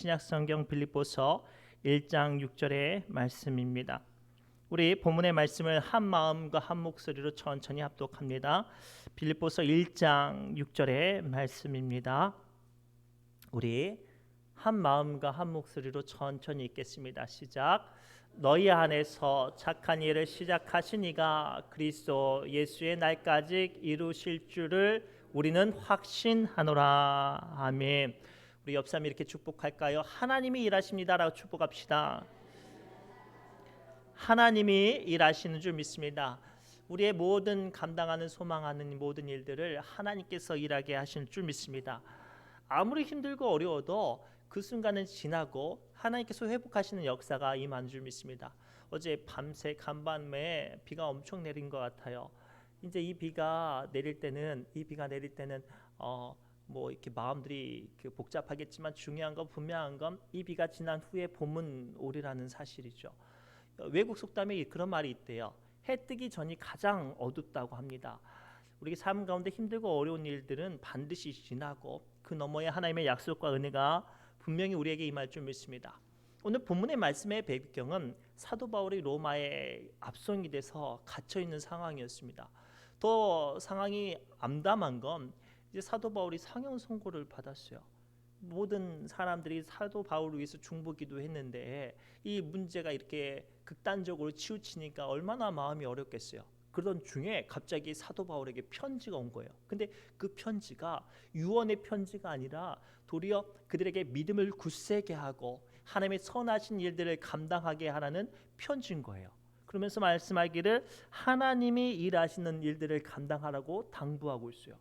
신약성경 빌립보서 1장 6절의 말씀입니다. 우리 본문의 말씀을 한 마음과 한 목소리로 천천히 합독합니다. 빌립보서 1장 6절의 말씀입니다. 우리 한 마음과 한 목소리로 천천히 읽겠습니다. 시작. 너희 안에서 착한 일을 시작하신 이가 그리스도 예수의 날까지 이루실 줄을 우리는 확신하노라. 아멘. 우리 옆 사람이 이렇게 축복할까요? 하나님이 일하십니다라고 축복합시다. 하나님이 일하시는 줄 믿습니다. 우리의 모든 감당하는 소망하는 모든 일들을 하나님께서 일하게 하시는 줄 믿습니다. 아무리 힘들고 어려워도 그 순간은 지나고 하나님께서 회복하시는 역사가 임하는 줄 믿습니다. 어제 밤새 간밤에 비가 엄청 내린 것 같아요. 이제 이 비가 내릴 때는 뭐 이렇게 마음들이 복잡하겠지만 중요한 건 분명한 건 이 비가 지난 후에 봄은 오리라는 사실이죠. 외국 속담에 그런 말이 있대요. 해 뜨기 전이 가장 어둡다고 합니다. 우리 삶 가운데 힘들고 어려운 일들은 반드시 지나고 그 너머에 하나님의 약속과 은혜가 분명히 우리에게 임할 줄 믿습니다. 오늘 본문의 말씀의 배경은 사도 바울이 로마에 압송이 돼서 갇혀 있는 상황이었습니다. 더 상황이 암담한 건 이제 사도 바울이 상형 선고를 받았어요. 모든 사람들이 사도 바울을 위해서 중보기도했는데 이 문제가 이렇게 극단적으로 치우치니까 얼마나 마음이 어렵겠어요. 그러던 중에 갑자기 사도 바울에게 편지가 온 거예요. 근데 그 편지가 유언의 편지가 아니라 도리어 그들에게 믿음을 굳세게 하고 하나님의 선하신 일들을 감당하게 하라는 편지인 거예요. 그러면서 말씀하기를 하나님이 일하시는 일들을 감당하라고 당부하고 있어요.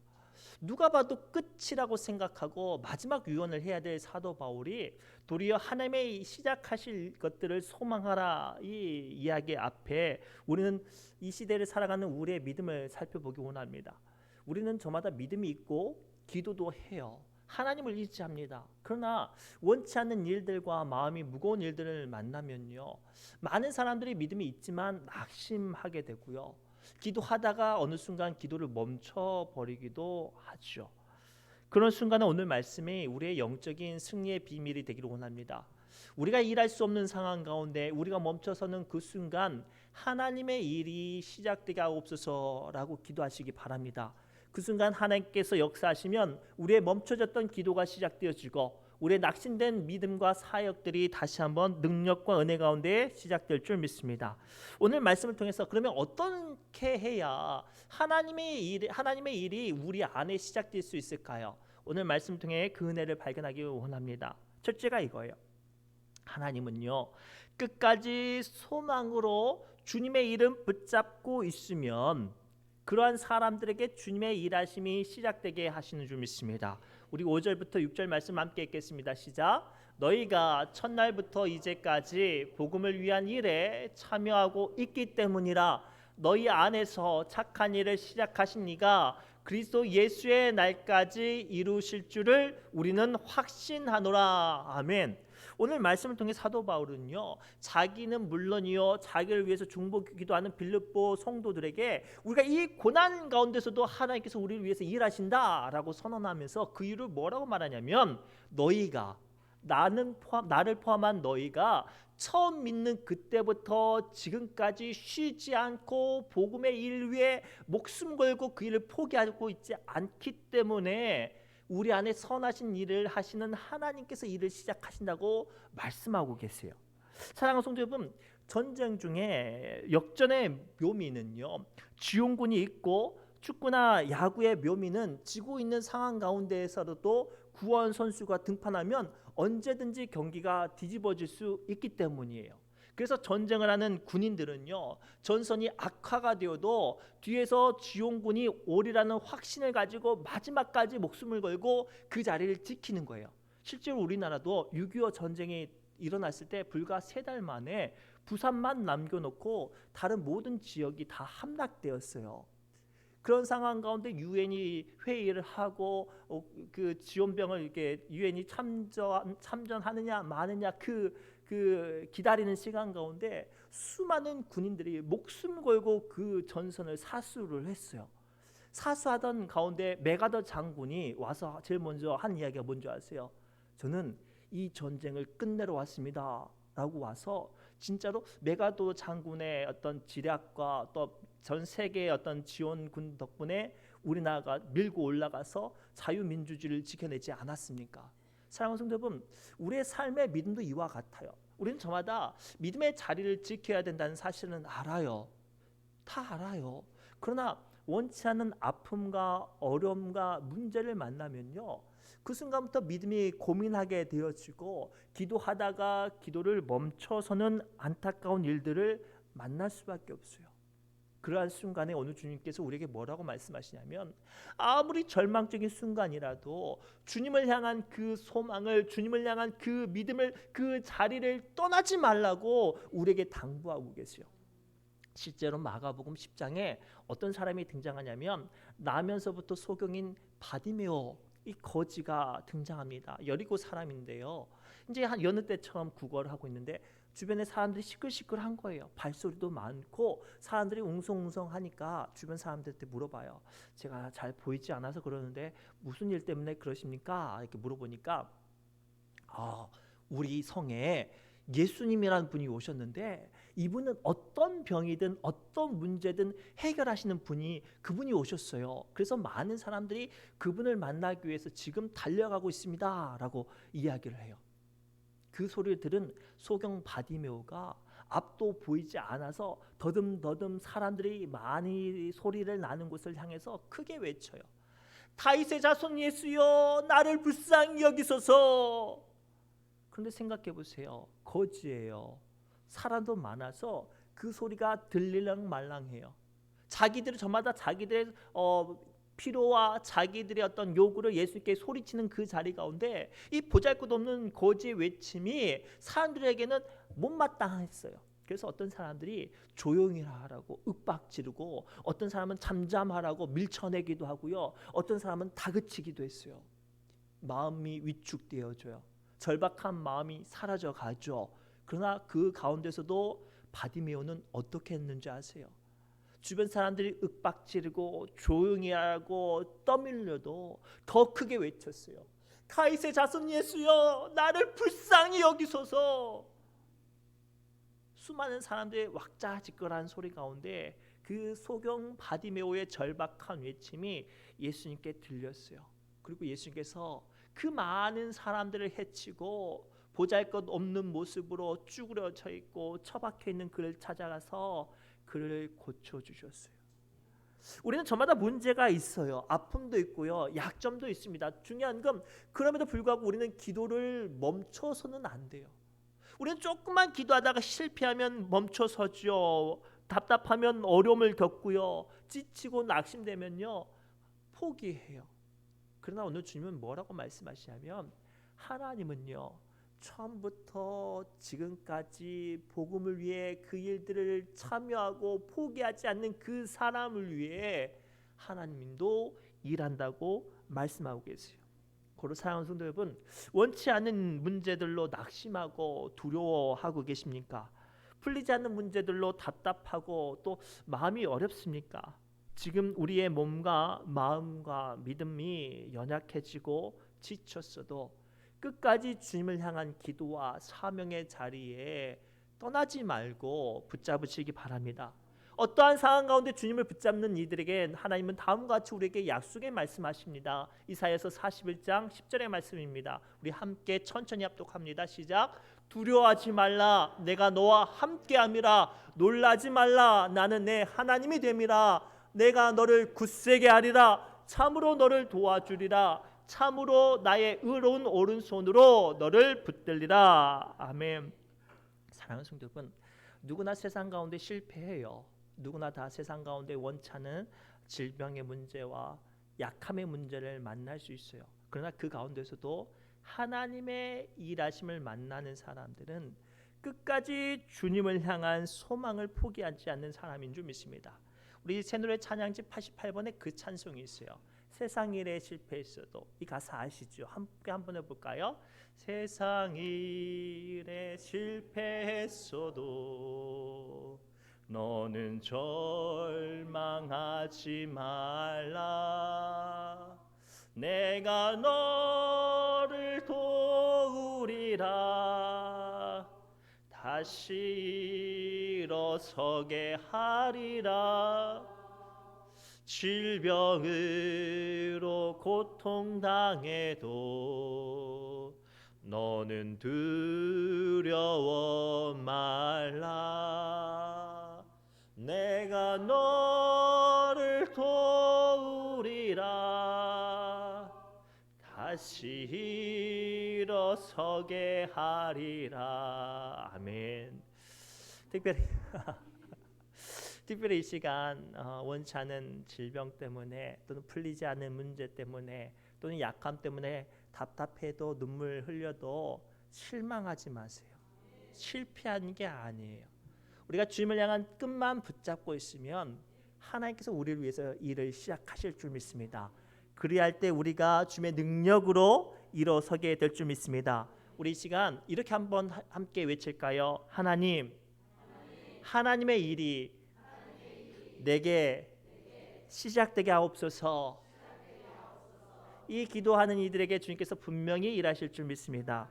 누가 봐도 끝이라고 생각하고 마지막 유언을 해야 될 사도 바울이 도리어 하나님의 시작하실 것들을 소망하라 이 이야기 앞에 우리는 이 시대를 살아가는 우리의 믿음을 살펴보기 원합니다. 우리는 저마다 믿음이 있고 기도도 해요. 하나님을 의지합니다. 그러나 원치 않는 일들과 마음이 무거운 일들을 만나면요, 많은 사람들이 믿음이 있지만 낙심하게 되고요, 기도하다가 어느 순간 기도를 멈춰버리기도 하죠. 그런 순간은 오늘 말씀이 우리의 영적인 승리의 비밀이 되기를 원합니다. 우리가 일할 수 없는 상황 가운데 우리가 멈춰서는 그 순간 하나님의 일이 시작되게 하옵소서라고 기도하시기 바랍니다. 그 순간 하나님께서 역사하시면 우리의 멈춰졌던 기도가 시작되어지고 우리의 낙심된 믿음과 사역들이 다시 한번 능력과 은혜 가운데 시작될 줄 믿습니다. 오늘 말씀을 통해서 그러면 어떻게 해야 하나님의 일이 우리 안에 시작될 수 있을까요? 오늘 말씀을 통해 그 은혜를 발견하기 원합니다. 첫째가 이거예요. 하나님은요, 끝까지 소망으로 주님의 이름 붙잡고 있으면 그러한 사람들에게 주님의 일하심이 시작되게 하시는 줄 믿습니다. 우리 5절부터 6절 말씀 함께 읽겠습니다. 시작. 너희가 첫날부터 이제까지 복음을 위한 일에 참여하고 있기 때문이라. 너희 안에서 착한 일을 시작하신 이가 그리스도 예수의 날까지 이루실 줄을 우리는 확신하노라. 아멘. 오늘 말씀을 통해 사도 바울은요, 자기는 물론이요 자기를 위해서 중보기도하는 빌립보 성도들에게 우리가 이 고난 가운데서도 하나님께서 우리를 위해서 일하신다라고 선언하면서 그 이유를 뭐라고 말하냐면 나를 포함한 너희가 처음 믿는 그때부터 지금까지 쉬지 않고 복음의 일 위에 목숨 걸고 그 일을 포기하고 있지 않기 때문에 우리 안에 선하신 일을 하시는 하나님께서 일을 시작하신다고 말씀하고 계세요. 사랑하는 성도 여러분, 전쟁 중에 역전의 묘미는요, 지용군이 있고 축구나 야구의 묘미는 지고 있는 상황 가운데에서도 구원 선수가 등판하면 언제든지 경기가 뒤집어질 수 있기 때문이에요. 그래서 전쟁을 하는 군인들은요, 전선이 악화가 되어도 뒤에서 지용군이 오리라는 확신을 가지고 마지막까지 목숨을 걸고 그 자리를 지키는 거예요. 실제로 우리나라도 6.25 전쟁이 일어났을 때 불과 3달 만에 부산만 남겨놓고 다른 모든 지역이 다 함락되었어요. 그런 상황 가운데 유엔이 회의를 하고 그 지원병을 이렇게 유엔이 참전하느냐 마느냐 그 기다리는 시간 가운데 수많은 군인들이 목숨 걸고 그 전선을 사수를 했어요. 사수하던 가운데 메가더 장군이 와서 제일 먼저 한 이야기가 뭔지 아세요? 저는 이 전쟁을 끝내러 왔습니다 라고 와서 진짜로 메가도 장군의 어떤 지략과 또 전 세계의 어떤 지원군 덕분에 우리나라가 밀고 올라가서 자유민주주의를 지켜내지 않았습니까? 사랑하는 성도 여러분, 우리의 삶의 믿음도 이와 같아요. 우리는 저마다 믿음의 자리를 지켜야 된다는 사실은 알아요. 다 알아요. 그러나 원치 않는 아픔과 어려움과 문제를 만나면요, 그 순간부터 믿음이 고민하게 되어지고 기도하다가 기도를 멈춰서는 안타까운 일들을 만날 수밖에 없어요. 그러한 순간에 오늘 주님께서 우리에게 뭐라고 말씀하시냐면, 아무리 절망적인 순간이라도 주님을 향한 그 소망을, 주님을 향한 그 믿음을, 그 자리를 떠나지 말라고 우리에게 당부하고 계세요. 실제로 마가복음 10장에 어떤 사람이 등장하냐면 나면서부터 소경인 바디메오 이 거지가 등장합니다. 여리고 사람인데요. 이제 한 여느 때처럼 구걸을 하고 있는데 주변에 사람들이 시끌시끌한 거예요. 발소리도 많고 사람들이 웅성웅성하니까 주변 사람들한테 물어봐요. 제가 잘 보이지 않아서 그러는데 무슨 일 때문에 그러십니까? 이렇게 물어보니까 우리 성에 예수님이라는 분이 오셨는데 이분은 어떤 병이든 어떤 문제든 해결하시는 분이 그분이 오셨어요. 그래서 많은 사람들이 그분을 만나기 위해서 지금 달려가고 있습니다 라고 이야기를 해요. 그 소리를 들은 소경 바디메오가 앞도 보이지 않아서 더듬더듬 사람들이 많이 소리를 나는 곳을 향해서 크게 외쳐요. 다윗의 자손 예수여, 나를 불쌍히 여기소서. 그런데 생각해 보세요. 거지예요. 사람도 많아서 그 소리가 들리랑 말랑해요. 자기들이 저마다 자기들의 필요와 자기들의 어떤 요구를 예수님께 소리치는 그 자리 가운데 이 보잘것없는 거지의 외침이 사람들에게는 못마땅했어요. 그래서 어떤 사람들이 조용히 하라고 윽박지르고 어떤 사람은 잠잠하라고 밀쳐내기도 하고요. 어떤 사람은 다그치기도 했어요. 마음이 위축되어져요. 절박한 마음이 사라져 가죠. 그러나 그 가운데서도 바디메오는 어떻게 했는지 아세요? 주변 사람들이 윽박지르고 조용히 하고 떠밀려도 더 크게 외쳤어요. 다윗의 자손 예수여, 나를 불쌍히 여기소서. 수많은 사람들의 왁자지껄한 소리 가운데 그 소경 바디메오의 절박한 외침이 예수님께 들렸어요. 그리고 예수님께서 그 많은 사람들을 해치고 보잘것없는 모습으로 쭈그려져 있고 처박혀 있는 그를 찾아가서 그를 고쳐주셨어요. 우리는 저마다 문제가 있어요. 아픔도 있고요. 약점도 있습니다. 중요한 건 그럼에도 불구하고 우리는 기도를 멈춰서는 안 돼요. 우리는 조금만 기도하다가 실패하면 멈춰서죠. 답답하면 어려움을 겪고요. 지치고 낙심되면요. 포기해요. 그러나 오늘 주님은 뭐라고 말씀하시냐면 하나님은요. 처음부터 지금까지 복음을 위해 그 일들을 참여하고 포기하지 않는 그 사람을 위해 하나님도 일한다고 말씀하고 계세요. 고로 사랑하는 성도 여러분, 원치 않는 문제들로 낙심하고 두려워하고 계십니까? 풀리지 않는 문제들로 답답하고 또 마음이 어렵습니까? 지금 우리의 몸과 마음과 믿음이 연약해지고 지쳤어도 끝까지 주님을 향한 기도와 사명의 자리에 떠나지 말고 붙잡으시기 바랍니다. 어떠한 상황 가운데 주님을 붙잡는 이들에게 하나님은 다음과 같이 우리에게 약속의 말씀하십니다. 이사야서 41장 10절의 말씀입니다. 우리 함께 천천히 합독합니다. 시작. 두려워하지 말라, 내가 너와 함께함이라. 놀라지 말라, 나는 내 하나님이 됨이라. 내가 너를 굳세게 하리라. 참으로 너를 도와주리라. 참으로 나의 의로운 오른손으로 너를 붙들리라. 아멘. 사랑하는 성도 여러분, 누구나 세상 가운데 실패해요. 누구나 다 세상 가운데 원찮은 질병의 문제와 약함의 문제를 만날 수 있어요. 그러나 그 가운데서도 하나님의 일하심을 만나는 사람들은 끝까지 주님을 향한 소망을 포기하지 않는 사람인 줄 믿습니다. 우리 새노래 찬양지 88번에 그 찬송이 있어요. 세상 일에 실패했어도. 이 가사 아시죠? 함께 한번 해볼까요? 세상 일에 실패했어도 너는 절망하지 말라. 내가 너를 도우리 하리라. 다시 일어서게 하리라. 질병으로 고통당해도 너는 두려워 말라. 내가 너를 도우리라. 다시 일어서게 하리라. 아멘. 특별히 이 시간 원치 않은 질병 때문에 또는 풀리지 않는 문제 때문에 또는 약함 때문에 답답해도 눈물 흘려도 실망하지 마세요. 실패한 게 아니에요. 우리가 주님을 향한 끝만 붙잡고 있으면 하나님께서 우리를 위해서 일을 시작하실 줄 믿습니다. 그리할 때 우리가 주님의 능력으로 일어서게 될 줄 믿습니다. 우리 이 시간 이렇게 한번 함께 외칠까요? 하나님의 일이 내게 시작되게 하옵소서. 이 기도하는 이들에게 주님께서 분명히 일하실 줄 믿습니다.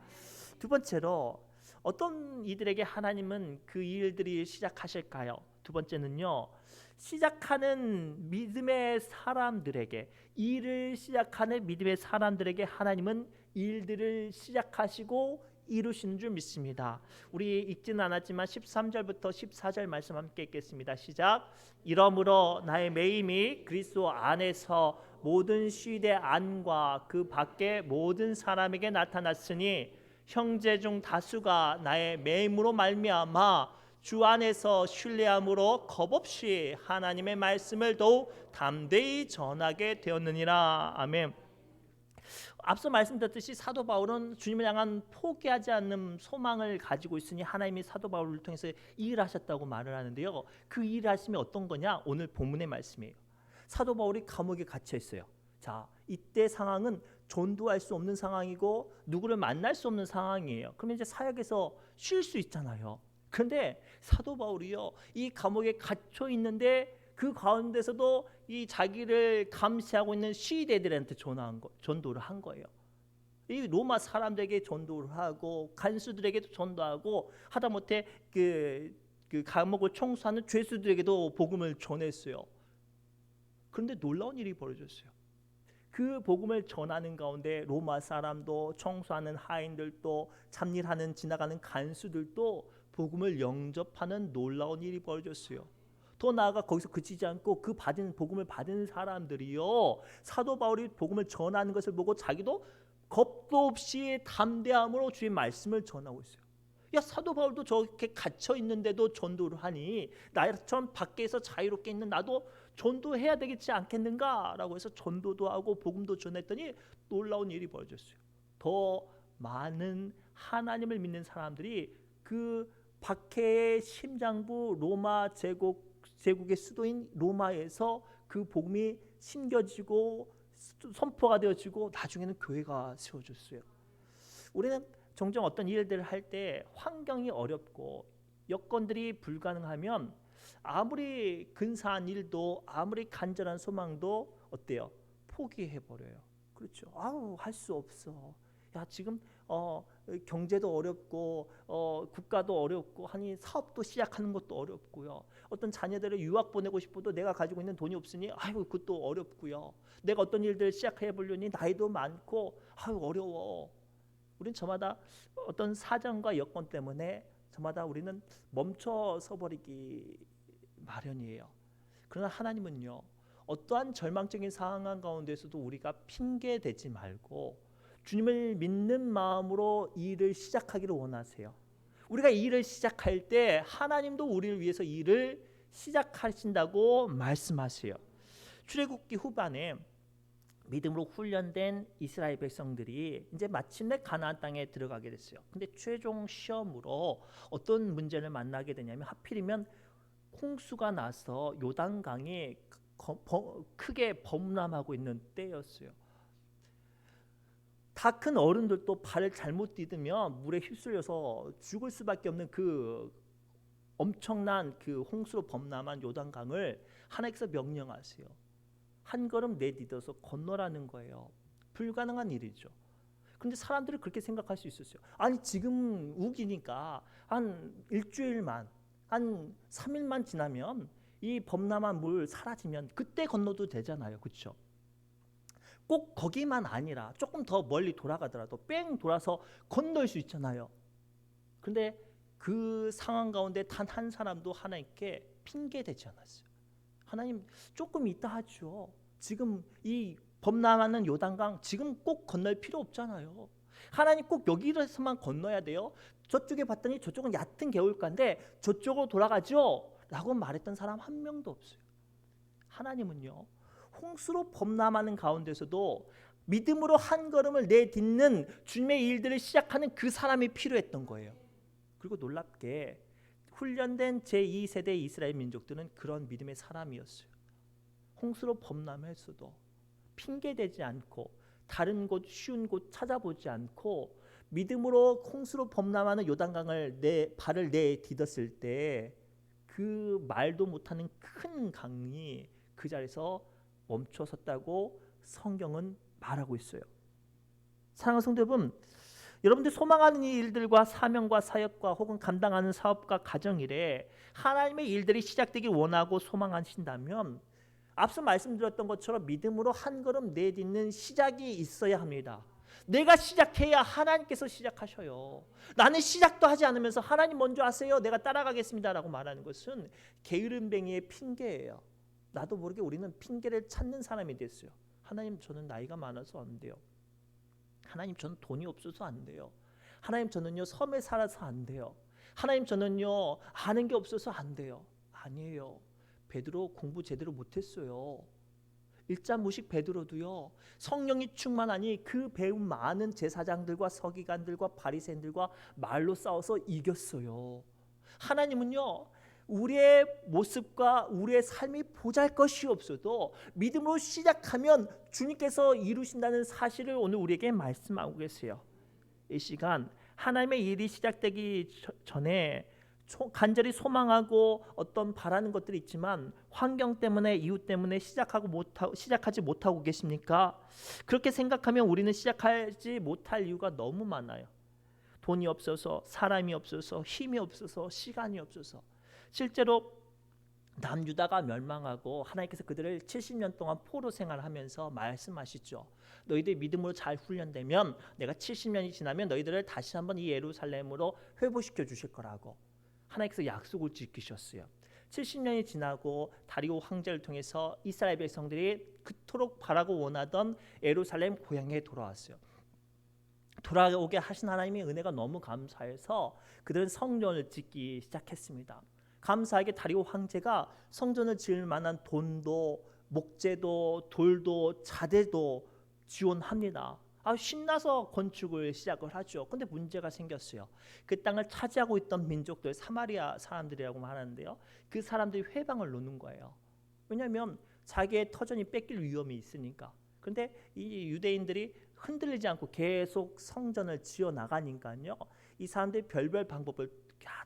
두 번째로 어떤 이들에게 하나님은 그 일들이 시작하실까요? 두 번째는요, 시작하는 믿음의 사람들에게, 일을 시작하는 믿음의 사람들에게 하나님은 일들을 시작하시고 이루시는 줄 믿습니다. 우리 읽지는 않았지만 13절부터 14절 말씀 함께 읽겠습니다. 시작. 이러므로 나의 매임이 그리스도 안에서 모든 시대 안과 그 밖에 모든 사람에게 나타났으니 형제 중 다수가 나의 매임으로 말미암아 주 안에서 신뢰함으로 겁없이 하나님의 말씀을 더욱 담대히 전하게 되었느니라. 아멘. 앞서 말씀드렸듯이 사도 바울은 주님을 향한 포기하지 않는 소망을 가지고 있으니 하나님이 사도 바울을 통해서 일하셨다고 말을 하는데요. 그 일하심이 어떤 거냐? 오늘 본문의 말씀이에요. 사도 바울이 감옥에 갇혀 있어요. 자, 이때 상황은 전도할 수 없는 상황이고 누구를 만날 수 없는 상황이에요. 그러면 이제 사역에서 쉴 수 있잖아요. 그런데 사도 바울이요, 이 감옥에 갇혀 있는데 그 가운데서도 이 자기를 감시하고 있는 시대들한테 전도를 한 거예요. 이 로마 사람들에게 전도를 하고 간수들에게도 전도하고 하다못해 그 감옥을 청소하는 죄수들에게도 복음을 전했어요. 그런데 놀라운 일이 벌어졌어요. 그 복음을 전하는 가운데 로마 사람도, 청소하는 하인들도, 잡일하는 지나가는 간수들도 복음을 영접하는 놀라운 일이 벌어졌어요. 더 나아가 거기서 그치지 않고 그 복음을 받은 사람들이요, 사도 바울이 복음을 전하는 것을 보고 자기도 겁도 없이 담대함으로 주의 말씀을 전하고 있어요. 야, 사도 바울도 저렇게 갇혀 있는데도 전도를 하니 나처럼 밖에서 자유롭게 있는 나도 전도해야 되겠지 않겠는가? 라고 해서 전도도 하고 복음도 전했더니 놀라운 일이 벌어졌어요. 더 많은 하나님을 믿는 사람들이 그 박해의 심장부 로마 제국의 수도인 로마에서 그 복음이 심겨지고 선포가 되어지고 나중에는 교회가 세워졌어요. 우리는 종종 어떤 일들을 할 때 환경이 어렵고 여건들이 불가능하면 아무리 근사한 일도 아무리 간절한 소망도 어때요? 포기해버려요. 그렇죠. 아우, 할 수 없어. 야, 지금 경제도 어렵고 국가도 어렵고 하니 사업도 시작하는 것도 어렵고요. 어떤 자녀들을 유학 보내고 싶어도 내가 가지고 있는 돈이 없으니 아이고 그것도 어렵고요. 내가 어떤 일들 시작해 보려니 나이도 많고 아유 어려워. 우리는 저마다 어떤 사정과 여건 때문에 저마다 우리는 멈춰서 버리기 마련이에요. 그러나 하나님은요, 어떠한 절망적인 상황 가운데서도 우리가 핑계 대지 말고 주님을 믿는 마음으로 일을 시작하기를 원하세요. 우리가 일을 시작할 때 하나님도 우리를 위해서 일을 시작하신다고 말씀하세요. 출애굽기 후반에 믿음으로 훈련된 이스라엘 백성들이 이제 마침내 가나안 땅에 들어가게 됐어요. 근데 최종 시험으로 어떤 문제를 만나게 되냐면 하필이면 홍수가 나서 요단강이 크게 범람하고 있는 때였어요. 다 큰 어른들도 발을 잘못 디디면 물에 휩쓸려서 죽을 수밖에 없는 그 엄청난 그 홍수로 범람한 요단강을 하나님께서 명령하세요. 한 걸음 내디뎌서 건너라는 거예요. 불가능한 일이죠. 근데 사람들이 그렇게 생각할 수 있었어요. 아니 지금 우기니까 한 일주일만, 한 3일만 지나면 이 범람한 물 사라지면 그때 건너도 되잖아요. 그렇죠? 꼭 거기만 아니라 조금 더 멀리 돌아가더라도 뺑 돌아서 건널 수 있잖아요. 근데 그 상황 가운데 단 한 사람도 하나님께 핑계대지 않았어요. 하나님 조금 이따 하죠. 지금 이 범람하는 요단강 지금 꼭 건널 필요 없잖아요. 하나님 꼭 여기서만 건너야 돼요. 저쪽에 봤더니 저쪽은 얕은 개울가인데 저쪽으로 돌아가죠 라고 말했던 사람 한 명도 없어요. 하나님은요, 홍수로 범람하는 가운데서도 믿음으로 한 걸음을 내딛는 주님의 일들을 시작하는 그 사람이 필요했던 거예요. 그리고 놀랍게 훈련된 제2세대 이스라엘 민족들은 그런 믿음의 사람이었어요. 홍수로 범람했어도 핑계대지 않고 다른 곳 쉬운 곳 찾아보지 않고 믿음으로 홍수로 범람하는 요단강을 발을 내딛었을 때 그 말도 못하는 큰 강이 그 자리에서 멈춰섰다고 성경은 말하고 있어요. 사랑하는 성도 여러분, 여러분들 소망하는 일들과 사명과 사역과 혹은 감당하는 사업과 가정일에 하나님의 일들이 시작되길 원하고 소망하신다면 앞서 말씀드렸던 것처럼 믿음으로 한 걸음 내딛는 시작이 있어야 합니다. 내가 시작해야 하나님께서 시작하셔요. 나는 시작도 하지 않으면서 하나님 먼저 하세요, 내가 따라가겠습니다 라고 말하는 것은 게으름뱅이의 핑계예요. 나도 모르게 우리는 핑계를 찾는 사람이 됐어요. 하나님 저는 나이가 많아서 안 돼요. 하나님 저는 돈이 없어서 안 돼요. 하나님 저는요 섬에 살아서 안 돼요. 하나님 저는요 아는 게 없어서 안 돼요. 아니에요. 베드로 공부 제대로 못했어요. 일자무식 베드로도요 성령이 충만하니 그 배운 많은 제사장들과 서기관들과 바리새인들과 말로 싸워서 이겼어요. 하나님은요 우리의 모습과 우리의 삶이 보잘것이 없어도 믿음으로 시작하면 주님께서 이루신다는 사실을 오늘 우리에게 말씀하고 계세요. 이 시간 하나님의 일이 시작되기 전에 간절히 소망하고 어떤 바라는 것들이 있지만 환경 때문에 이유 때문에 시작하지 못하고 계십니까? 그렇게 생각하면 우리는 시작하지 못할 이유가 너무 많아요. 돈이 없어서, 사람이 없어서, 힘이 없어서, 시간이 없어서. 실제로 남유다가 멸망하고 하나님께서 그들을 70년 동안 포로 생활하면서 말씀하시죠. 너희들 믿음으로 잘 훈련되면 내가 70년이 지나면 너희들을 다시 한번 이 예루살렘으로 회복시켜 주실 거라고 하나님께서 약속을 지키셨어요. 70년이 지나고 다리오 황제를 통해서 이스라엘 백성들이 그토록 바라고 원하던 예루살렘 고향에 돌아왔어요. 돌아오게 하신 하나님의 은혜가 너무 감사해서 그들은 성전을 짓기 시작했습니다. 감사하게 다리오 황제가 성전을 지을 만한 돈도 목재도 돌도 자재도 지원합니다. 신나서 건축을 시작을 하죠. 근데 문제가 생겼어요. 그 땅을 차지하고 있던 민족들 사마리아 사람들이라고 하는데요. 그 사람들이 회방을 놓는 거예요. 왜냐하면 자기의 터전이 뺏길 위험이 있으니까. 그런데 이 유대인들이 흔들리지 않고 계속 성전을 지어 나가니까요. 이 사람들이 별별 방법을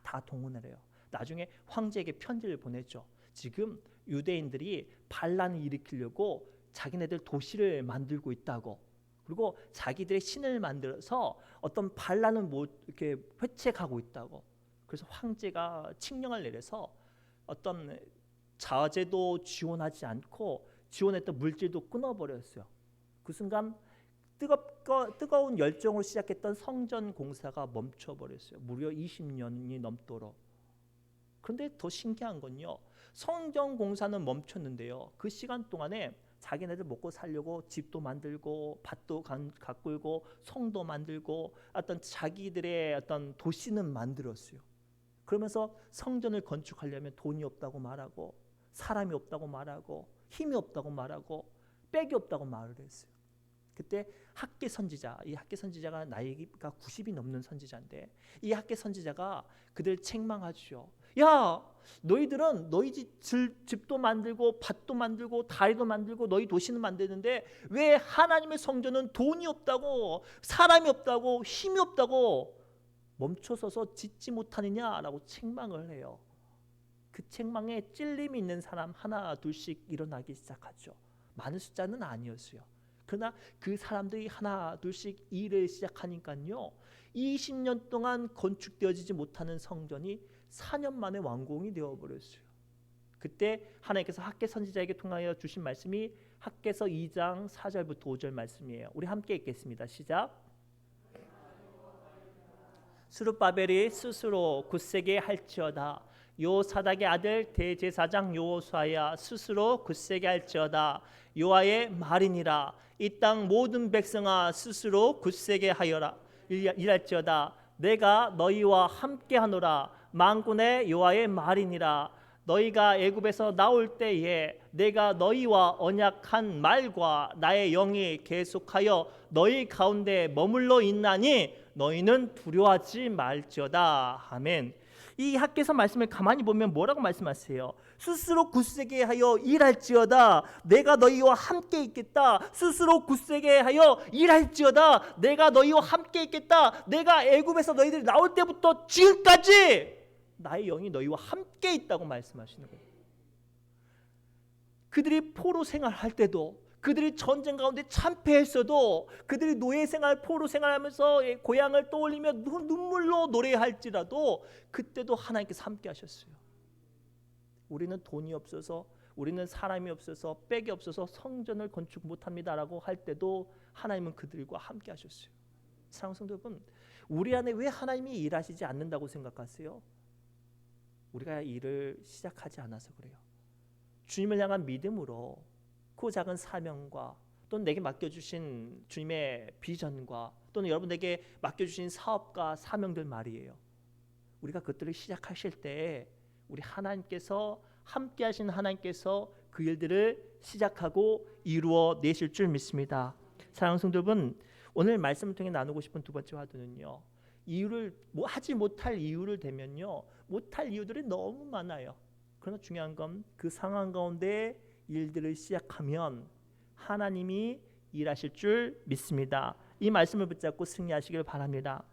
다 동원을 해요. 나중에 황제에게 편지를 보냈죠. 지금 유대인들이 반란을 일으키려고 자기네들 도시를 만들고 있다고. 그리고 자기들의 신을 만들어서 어떤 반란을 이렇게 회책하고 있다고. 그래서 황제가 칙령을 내려서 어떤 자재도 지원하지 않고 지원했던 물질도 끊어버렸어요. 그 순간 뜨거운 열정으로 시작했던 성전 공사가 멈춰버렸어요. 무려 20년이 넘도록. 그런데 더 신기한 건요. 성전 공사는 멈췄는데요. 그 시간 동안에 자기네들 먹고 살려고 집도 만들고 밭도 가꾸고 성도 만들고 어떤 자기들의 어떤 도시는 만들었어요. 그러면서 성전을 건축하려면 돈이 없다고 말하고 사람이 없다고 말하고 힘이 없다고 말하고 빽이 없다고 말을 했어요. 그때 학개 선지자, 이 학개 선지자가 나이가 90이 넘는 선지자인데 이 학개 선지자가 그들 책망하죠. 야, 너희들은 너희 집도 만들고 밭도 만들고 다리도 만들고 너희 도시는 만드는데 왜 하나님의 성전은 돈이 없다고 사람이 없다고 힘이 없다고 멈춰서서 짓지 못하느냐라고 책망을 해요. 그 책망에 찔림이 있는 사람 하나 둘씩 일어나기 시작하죠. 많은 숫자는 아니었어요. 그러나 그 사람들이 하나 둘씩 일을 시작하니까요, 20년 동안 건축되어지지 못하는 성전이 4년 만에 완공이 되어버렸어요. 그때 하나님께서 학개 선지자에게 통하여 주신 말씀이 학개서 2장 4절부터 5절 말씀이에요. 우리 함께 읽겠습니다. 시작. 스룹바벨이 스스로 굳세게 할지어다. 요사닥의 아들 대제사장 여호수아야 스스로 굳세게 할지어다. 여호와의 말이니라. 이 땅 모든 백성아 스스로 굳세게 하여라. 일할지어다. 내가 너희와 함께하노라. 만군의 여호와의 말이니라. 너희가 애굽에서 나올 때에 내가 너희와 언약한 말과 나의 영이 계속하여 너희 가운데 머물러 있나니 너희는 두려워하지 말지어다. 아멘. 이 학개서 말씀을 가만히 보면 뭐라고 말씀하세요? 스스로 굳세게 하여 일할지어다. 내가 너희와 함께 있겠다. 스스로 굳세게 하여 일할지어다. 내가 너희와 함께 있겠다. 내가 애굽에서 너희들이 나올 때부터 지금까지 나의 영이 너희와 함께 있다고 말씀하시는 거예요. 그들이 포로 생활할 때도, 그들이 전쟁 가운데 참패했어도, 그들이 노예 생활, 포로 생활하면서 고향을 떠올리며 눈물로 노래할지라도 그때도 하나님께서 함께 하셨어요. 우리는 돈이 없어서, 우리는 사람이 없어서, 백이 없어서 성전을 건축 못합니다라고 할 때도 하나님은 그들과 함께 하셨어요. 사랑하는 성도 여러분, 우리 안에 왜 하나님이 일하시지 않는다고 생각하세요? 우리가 일을 시작하지 않아서 그래요. 주님을 향한 믿음으로 그 작은 사명과 또는 내게 맡겨주신 주님의 비전과 또는 여러분에게 맡겨주신 사업과 사명들 말이에요. 우리가 그것들을 시작하실 때 우리 하나님께서 함께 하신 하나님께서 그 일들을 시작하고 이루어 내실 줄 믿습니다. 사랑하는 성도 여러분, 오늘 말씀을 통해 나누고 싶은 두 번째 화두는요, 이유를 하지 못할 이유를 대면요, 못할 이유들이 너무 많아요. 그러나 중요한 건 그 상황 가운데 일들을 시작하면 하나님이 일하실 줄 믿습니다. 이 말씀을 붙잡고 승리하시길 바랍니다.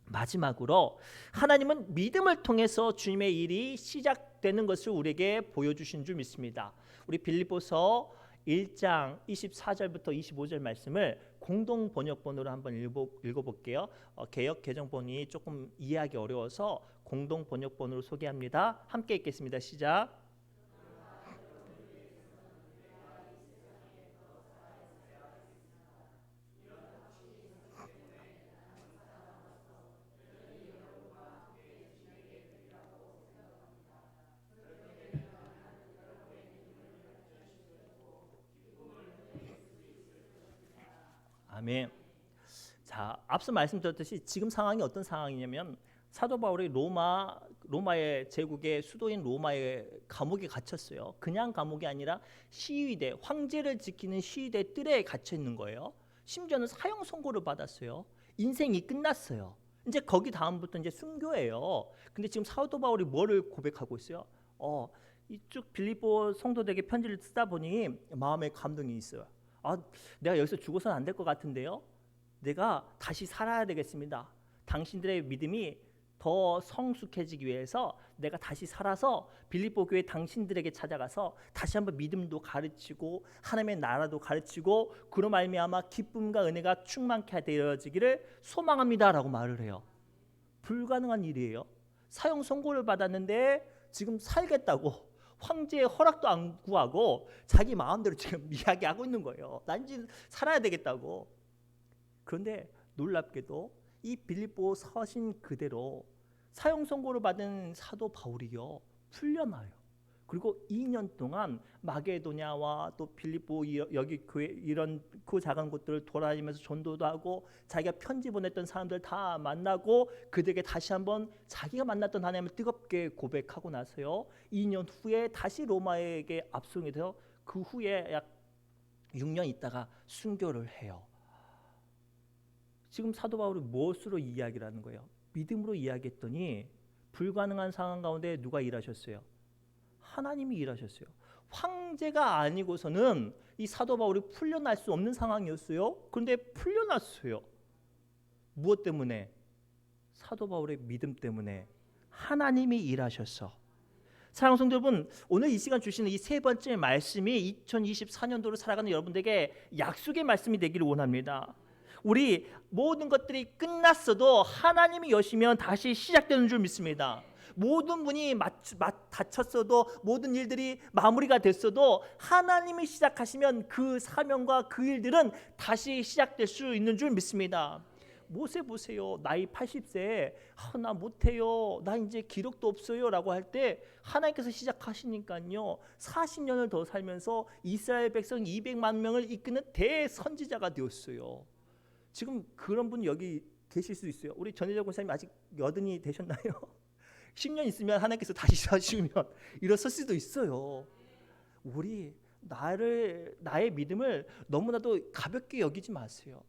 마지막으로 하나님은 믿음을 통해서 주님의 일이 시작되는 것을 우리에게 보여주신 줄 믿습니다. 우리 빌립보서 1장 24절부터 25절 말씀을 공동 번역본으로 한번 읽어볼게요. 개역 개정본이 조금 이해하기 어려워서 공동 번역본으로 소개합니다. 함께 읽겠습니다. 시작. 아멘. 자, 앞서 말씀드렸듯이 지금 상황이 어떤 상황이냐면 사도 바울이 로마의 제국의 수도인 로마의 감옥에 갇혔어요. 그냥 감옥이 아니라 시위대, 황제를 지키는 시위대 뜰에 갇혀 있는 거예요. 심지어는 사형 선고를 받았어요. 인생이 끝났어요. 이제 거기 다음부터 이제 순교예요. 근데 지금 사도 바울이 뭐를 고백하고 있어요? 이쪽 빌립보 성도들에게 편지를 쓰다 보니 마음에 감동이 있어요. 내가 여기서 죽어서는 안 될 것 같은데요. 내가 다시 살아야 되겠습니다. 당신들의 믿음이 더 성숙해지기 위해서 내가 다시 살아서 빌립보 교회 당신들에게 찾아가서 다시 한번 믿음도 가르치고 하나님의 나라도 가르치고 그로 말미암아 기쁨과 은혜가 충만케 되어지기를 소망합니다라고 말을 해요. 불가능한 일이에요. 사형 선고를 받았는데 지금 살겠다고 황제의 허락도 안 구하고 자기 마음대로 지금 이야기하고 있는 거예요. 난 이제 살아야 되겠다고. 그런데 놀랍게도 이 빌립보 서신 그대로 사형 선고를 받은 사도 바울이요 풀려나요. 그리고 2년 동안 마게도냐와 또 빌립보 여기 교회 이런 그 작은 곳들을 돌아다니면서 전도도 하고 자기가 편지 보냈던 사람들 다 만나고 그들에게 다시 한번 자기가 만났던 하나님을 뜨겁게 고백하고 나서요 2년 후에 다시 로마에게 압송이 돼서 그 후에 약 6년 있다가 순교를 해요. 지금 사도 바울이 무엇으로 이야기를 하는 거예요? 믿음으로 이야기했더니 불가능한 상황 가운데 누가 일하셨어요? 하나님이 일하셨어요. 황제가 아니고서는 이 사도 바울이 풀려날 수 없는 상황이었어요. 그런데 풀려났어요. 무엇 때문에? 사도 바울의 믿음 때문에 하나님이 일하셨어. 사랑하는 성도 여러분, 오늘 이 시간 주시는 이 세 번째 말씀이 2024년도로 살아가는 여러분들에게 약속의 말씀이 되기를 원합니다. 우리 모든 것들이 끝났어도 하나님이 여시면 다시 시작되는 줄 믿습니다. 모든 문이 닫혔어도, 모든 일들이 마무리가 됐어도 하나님이 시작하시면 그 사명과 그 일들은 다시 시작될 수 있는 줄 믿습니다. 모세 보세요. 나이 80세에 나 못해요, 나 이제 기력도 없어요 라고 할 때 하나님께서 시작하시니까요 40년을 더 살면서 이스라엘 백성 200만 명을 이끄는 대선지자가 되었어요. 지금 그런 분 여기 계실 수 있어요. 우리 전혜정 권사님 아직 여든이 되셨나요? 10년 있으면 하나님께서 다시 사시면 일어설 수도 있어요. 우리 나의 믿음을 너무나도 가볍게 여기지 마세요.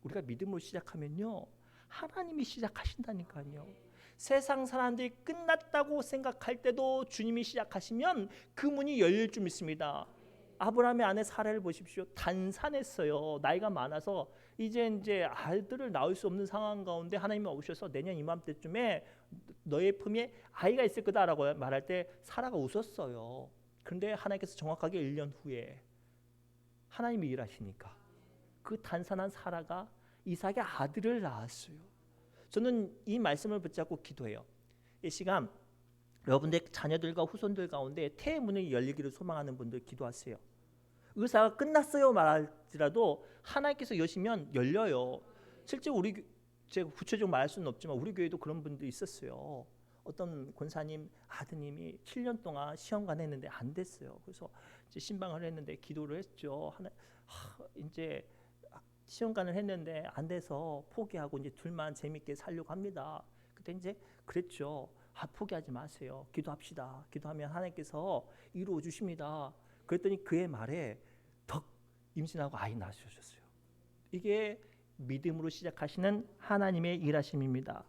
우리가 믿음으로 시작하면요 하나님이 시작하신다니까요. 세상 사람들이 끝났다고 생각할 때도 주님이 시작하시면 그 문이 열릴 줄 믿습니다. 아브라함의 아내 사라를 보십시오. 단산했어요. 나이가 많아서 이제 아들을 낳을 수 없는 상황 가운데 하나님이 오셔서 내년 이맘때쯤에 너의 품에 아이가 있을 거다라고 말할 때 사라가 웃었어요. 그런데 하나님께서 정확하게 1년 후에 하나님이 일하시니까 그 단산한 사라가 이삭의 아들을 낳았어요. 저는 이 말씀을 붙잡고 기도해요. 이 시간 여러분들 자녀들과 후손들 가운데 태의 문이 열리기를 소망하는 분들 기도하세요. 의사가 끝났어요 말할지라도 하나님께서 여시면 열려요. 실제 제가 구체적으로 말할 수는 없지만 우리 교회도 그런 분들이 있었어요. 어떤 권사님 아드님이 7년 동안 시험관 했는데 안 됐어요. 그래서 이제 신방을 했는데 기도를 했죠. 이제 시험관을 했는데 안 돼서 포기하고 이제 둘만 재밌게 살려고 합니다. 그때 이제 그랬죠. 포기하지 마세요. 기도합시다. 기도하면 하나님께서 이루어 주십니다. 그랬더니 그의 말에 덕 임신하고 아이 낳으셨어요. 이게 믿음으로 시작하시는 하나님의 일하심입니다.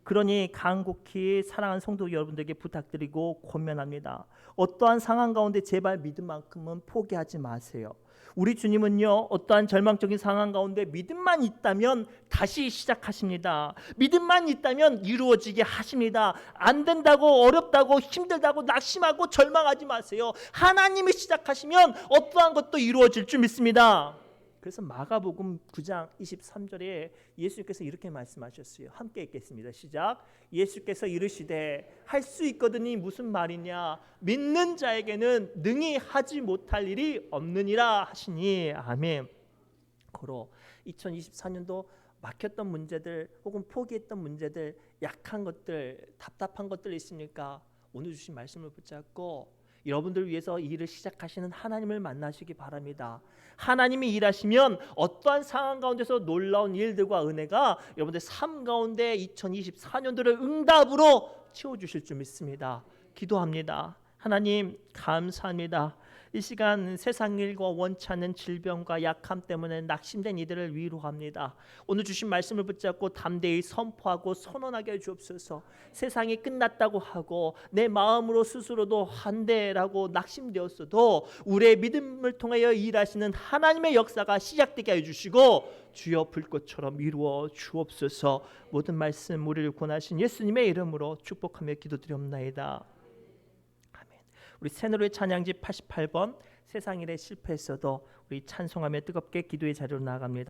그러니 간곡히 사랑하는 성도 여러분들에게 부탁드리고 권면합니다. 어떠한 상황 가운데 제발 믿음만큼은 포기하지 마세요. 우리 주님은요 어떠한 절망적인 상황 가운데 믿음만 있다면 다시 시작하십니다. 믿음만 있다면 이루어지게 하십니다. 안 된다고, 어렵다고, 힘들다고 낙심하고 절망하지 마세요. 하나님이 시작하시면 어떠한 것도 이루어질 줄 믿습니다. 그래서 마가복음 9장 23절에 예수께서 이렇게 말씀하셨어요. 함께 읽겠습니다. 시작. 예수께서 이르시되 할 수 있거든이 무슨 말이냐, 믿는 자에게는 능히 하지 못할 일이 없느니라 하시니. 아멘. 고로 2024년도 막혔던 문제들 혹은 포기했던 문제들, 약한 것들, 답답한 것들 있습니까? 오늘 주신 말씀을 붙잡고 여러분들을 위해서 이 일을 시작하시는 하나님을 만나시기 바랍니다. 하나님이 일하시면 어떠한 상황 가운데서 놀라운 일들과 은혜가 여러분들 삶 가운데 2024년도를 응답으로 채워주실 줄 믿습니다. 기도합니다. 하나님 감사합니다. 이 시간 세상 일과 원치 않는 질병과 약함 때문에 낙심된 이들을 위로합니다. 오늘 주신 말씀을 붙잡고 담대히 선포하고 선언하게 해주옵소서. 세상이 끝났다고 하고 내 마음으로 스스로도 한대라고 낙심되었어도 우리의 믿음을 통하여 일하시는 하나님의 역사가 시작되게 해주시고 주여 불꽃처럼 이루어 주옵소서. 모든 말씀 우리를 권하신 예수님의 이름으로 축복하며 기도드리옵나이다. 우리 새노래 찬양지 88번 세상 일에 실패했어도 우리 찬송하며 뜨겁게 기도의 자리로 나아갑니다.